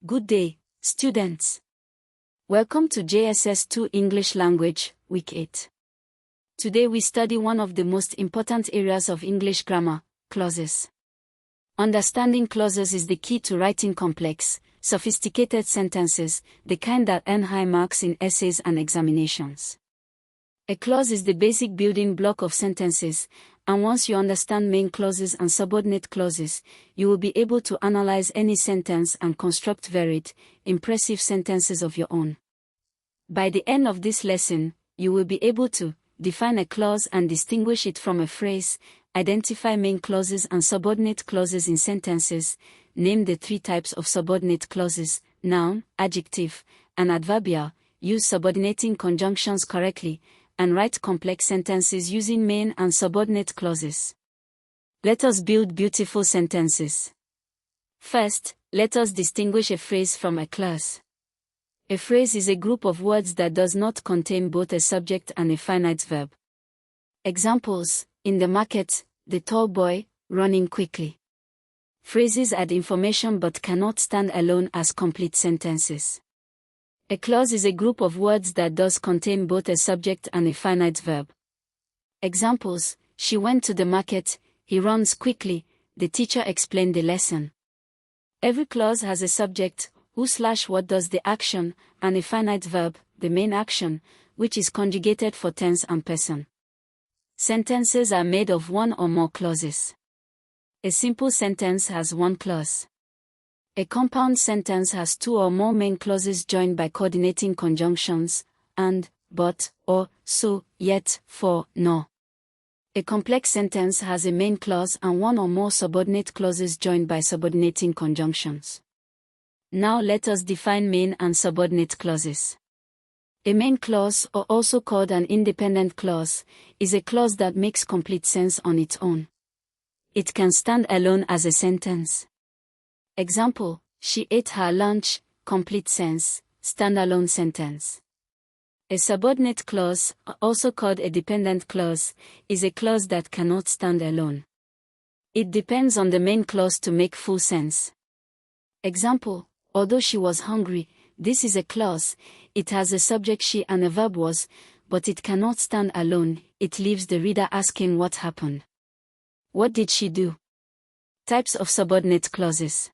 Good day, students. Welcome to JSS 2 English Language, Week 8. Today we study one of the most important areas of English grammar, clauses. Understanding clauses is the key to writing complex, sophisticated sentences, the kind that earn high marks in essays and examinations. A clause is the basic building block of sentences, and once you understand main clauses and subordinate clauses, you will be able to analyze any sentence and construct varied, impressive sentences of your own. By the end of this lesson, you will be able to define a clause and distinguish it from a phrase, identify main clauses and subordinate clauses in sentences, name the three types of subordinate clauses, noun, adjective, and adverbial, use subordinating conjunctions correctly, and write complex sentences using main and subordinate clauses. Let us build beautiful sentences. First, let us distinguish a phrase from a clause. A phrase is a group of words that does not contain both a subject and a finite verb. Examples: in the market, the tall boy, running quickly. Phrases add information but cannot stand alone as complete sentences. A clause is a group of words that does contain both a subject and a finite verb. Examples: she went to the market, he runs quickly, the teacher explained the lesson. Every clause has a subject, who/what does the action, and a finite verb, the main action, which is conjugated for tense and person. Sentences are made of one or more clauses. A simple sentence has one clause. A compound sentence has two or more main clauses joined by coordinating conjunctions, and, but, or, so, yet, for, nor. A complex sentence has a main clause and one or more subordinate clauses joined by subordinating conjunctions. Now let us define main and subordinate clauses. A main clause, or also called an independent clause, is a clause that makes complete sense on its own. It can stand alone as a sentence. Example: she ate her lunch, complete sense, standalone sentence. A subordinate clause, also called a dependent clause, is a clause that cannot stand alone. It depends on the main clause to make full sense. Example: although she was hungry, this is a clause, it has a subject she and a verb was, but it cannot stand alone, it leaves the reader asking what happened. What did she do? Types of subordinate clauses.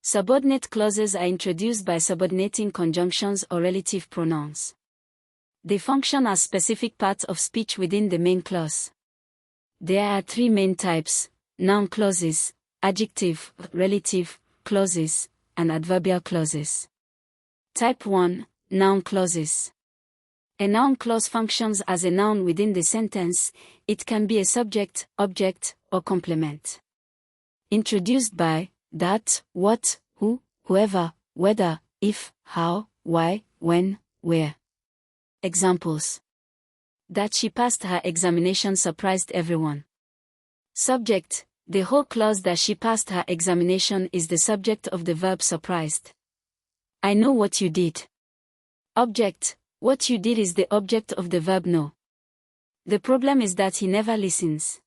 Subordinate clauses are introduced by subordinating conjunctions or relative pronouns. They function as specific parts of speech within the main clause. There are three main types: noun clauses, adjective, relative clauses, and adverbial clauses. Type 1, noun clauses. A noun clause functions as a noun within the sentence. It can be a subject, object, or complement. Introduced by that, what, who, whoever, whether, if, how, why, when, where. Examples: that she passed her examination surprised everyone. Subject: the whole clause that she passed her examination is the subject of the verb surprised. I know what you did. Object: what you did is the object of the verb know. The problem is that he never listens.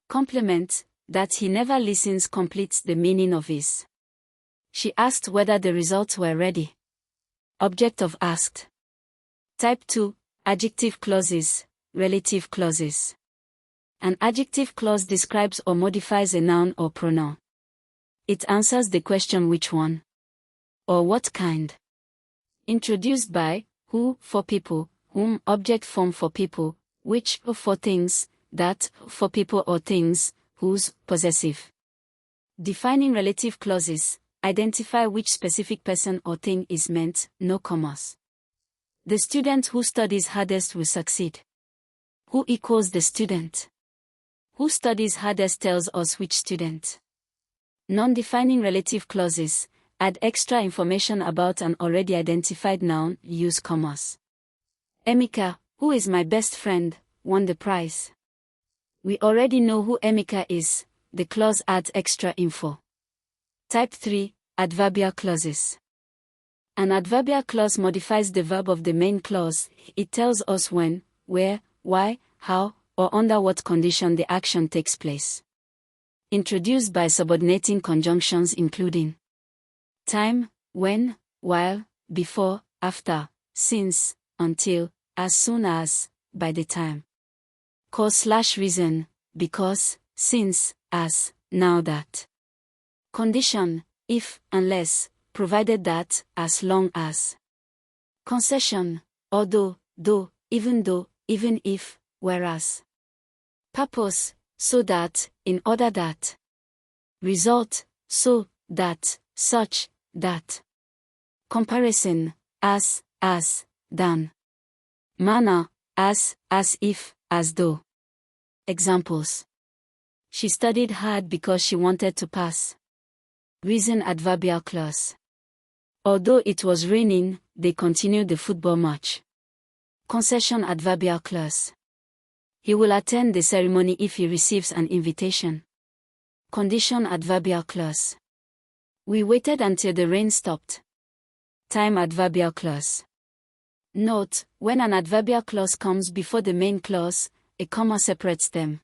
Complement: that he never listens completes the meaning of his. She asked whether the results were ready. Object of asked. Type 2, adjective clauses, relative clauses. An adjective clause describes or modifies a noun or pronoun. It answers the question which one or what kind. Introduced by who for people, whom object form for people, which for things, that for people or things, whose possessive. Defining relative clauses, identify which specific person or thing is meant, no commas. The student who studies hardest will succeed. Who equals the student? Who studies hardest tells us which student. Non-defining relative clauses, add extra information about an already identified noun, use commas. Emeka, who is my best friend, won the prize. We already know who Emeka is, the clause adds extra info. Type 3, adverbial clauses. An adverbial clause modifies the verb of the main clause. It tells us when, where, why, how, or under what condition the action takes place. Introduced by subordinating conjunctions including time, when, while, before, after, since, until, as soon as, by the time. Cause/reason, because, since, as, now that. Condition, if, unless, provided that, as long as. Concession, although, though, even if, whereas. Purpose, so that, in order that. Result, so, that, such, that. Comparison, as, than. Manner, as if, as though. Examples. She studied hard because she wanted to pass. Reason adverbial clause. Although it was raining, they continued the football match. Concession adverbial clause. He will attend the ceremony if he receives an invitation. Condition adverbial clause. We waited until the rain stopped. Time adverbial clause. Note, when an adverbial clause comes before the main clause, a comma separates them.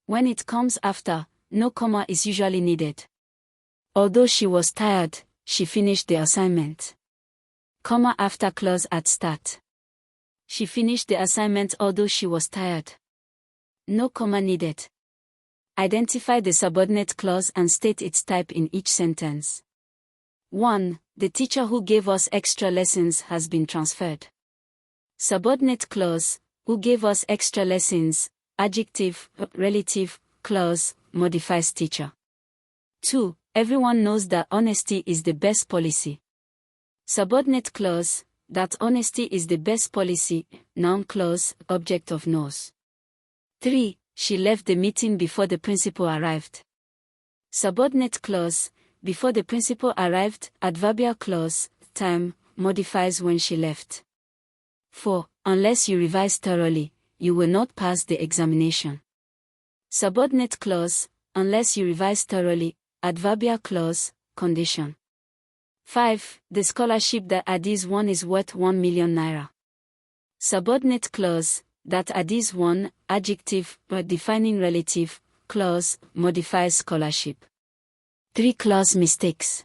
When it comes after, no comma is usually needed. Although she was tired, she finished the assignment. Comma after clause at start. She finished the assignment although she was tired. No comma needed. Identify the subordinate clause and state its type in each sentence. 1. The teacher who gave us extra lessons has been transferred. Subordinate clause, who gave us extra lessons, adjective, relative, clause, modifies teacher. 2. Everyone knows that honesty is the best policy. Subordinate clause, that honesty is the best policy, noun clause, object of knows. 3. She left the meeting before the principal arrived. Subordinate clause, before the principal arrived, adverbial clause, time, modifies when she left. 4. Unless you revise thoroughly, you will not pass the examination. Subordinate clause, unless you revise thoroughly, adverbial clause, condition. 5. The scholarship that Adiz won is worth 1 million naira. Subordinate clause, that Adiz won, adjective, but defining relative, clause, modifies scholarship. 3 clause mistakes.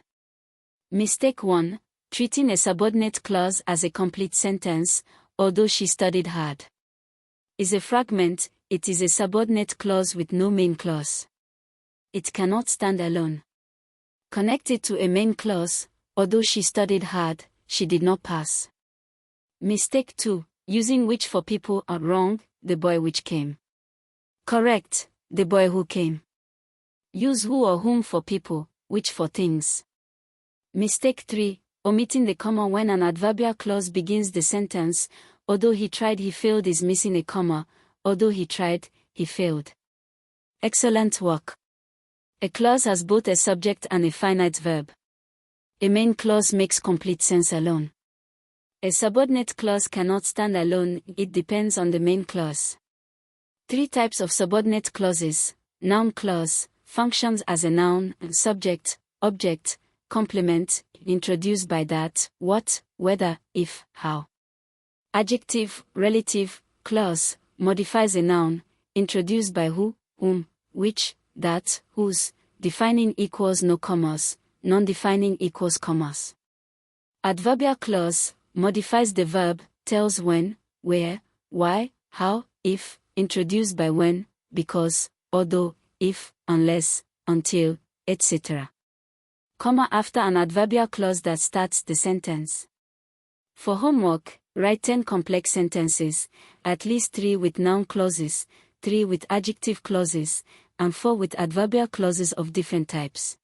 Mistake 1. Treating a subordinate clause as a complete sentence, although she studied hard. Is a fragment, it is a subordinate clause with no main clause. It cannot stand alone. Connected to a main clause, although she studied hard, she did not pass. Mistake 2. Using which for people are wrong, the boy which came. Correct, the boy who came. Use who or whom for people, which for things. Mistake 3. Omitting the comma when an adverbial clause begins the sentence, although he tried he failed is missing a comma, although he tried, he failed. Excellent work. A clause has both a subject and a finite verb. A main clause makes complete sense alone. A subordinate clause cannot stand alone, it depends on the main clause. 3 types of subordinate clauses. Noun clause, functions as a noun, subject, object, complement, introduced by that, what, whether, if, how. Adjective, relative, clause, modifies a noun, introduced by who, whom, which, that, whose, defining equals no commas, non-defining equals commas. Adverbial clause, modifies the verb, tells when, where, why, how, if, introduced by when, because, although, if, unless, until, etc. Comma after an adverbial clause that starts the sentence. For homework, write 10 complex sentences, at least 3 with noun clauses, 3 with adjective clauses, and 4 with adverbial clauses of different types.